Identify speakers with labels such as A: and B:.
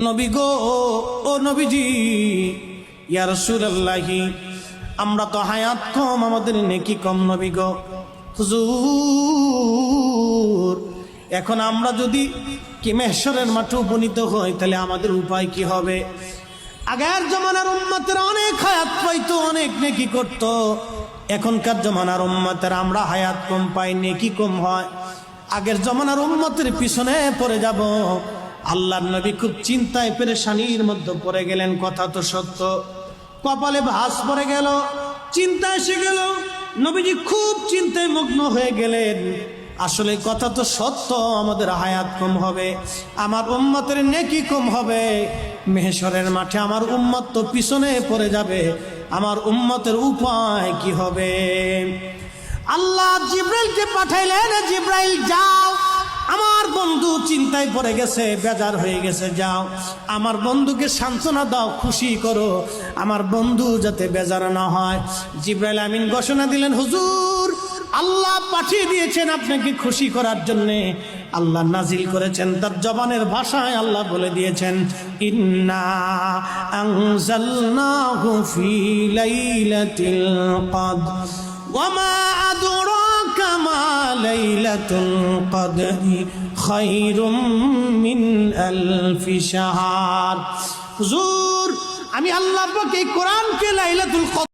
A: নবী গো, ও নবীজি, ইয়া রাসূলুল্লাহি, আমরা তো হায়াত কম, আমাদের নেকি কম। নবী গো, হুজুর, এখন আমরা যদি কি মেহশরের মাঠে উপনীত হই, তাহলে আমাদের উপায় কি হবে? আগের জমানার উম্মতের অনেক হায়াত পাইতো, অনেক নেকি করত। এখনকার জমানার উম্মতের আমরা হায়াত কম পাই, নেকি কম হয়। আগের জমানার উম্মতের পিছনে পড়ে যাব। আল্লাহর নবী খুব চিন্তায় পেরেশানির মধ্যে পড়ে গেলেন। কথা তো সত্য, কপালে ভাঁজ পড়ে গেল, চিন্তা এসে গেল। নবীজি খুব চিন্তায় মগ্ন হয়ে গেলেন। আসলে কথা তো সত্য, আমাদের হায়াত কম হবে, আমার উম্মতের নেকি কম হবে। মেহশরের মাঠে আমার উম্মত তো পিছনে পড়ে যাবে, আমার উম্মতের উপায় কি হবে? আল্লাহ জিব্রাইলকে পাঠাইলেন, জিব্রাইল যাও, আমার বন্ধু চিন্তায় পড়ে গেছে, বেজার হয়ে গেছে, যাও আমার বন্ধুকে সান্ত্বনা দাও, খুশি করো, আমার বন্ধু যাতে বেজার না হয়। জিব্রাইল আমিন ঘোষণা দিলেন, হুজুর, আল্লাহ পাঠিয়ে দিয়েছেন আপনাকে খুশি করার জন্যে। আল্লাহ নাজিল করেছেন, তার জবানের ভাষায় আল্লাহ বলে দিয়েছেন, ইন্না আনজালনাহু ফি লাইলাতিল কদর ওয়া মা আদরাকা মা লাইলাতুল কদরি খায়রুম মিন আলফি শাহর। হুজুর, আমি আল্লাহ পাক এই কোরআনকে লাইলাতুল